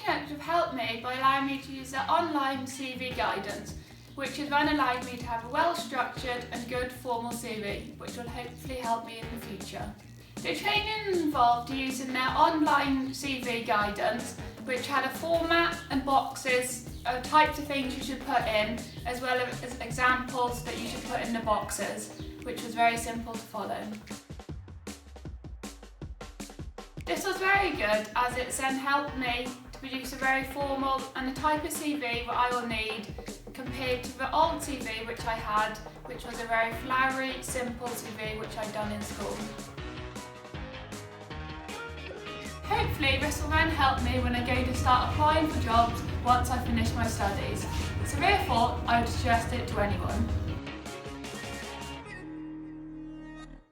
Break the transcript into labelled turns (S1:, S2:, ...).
S1: Connect have helped me by allowing me to use their online CV guidance, which has then allowed me to have a well-structured and good formal CV, which will hopefully help me in the future. The training involved using their online CV guidance, which had a format and boxes of types of things you should put in, as well as examples that you should put in the boxes, which was very simple to follow. This was very good, as it's then helped me to produce a very formal and the type of CV that I will need compared to the old CV which I had, which was a very flowery, simple CV which I'd done in school. Hopefully this will then help me when I go to start applying for jobs once I finish my studies. So therefore, I would suggest it to anyone.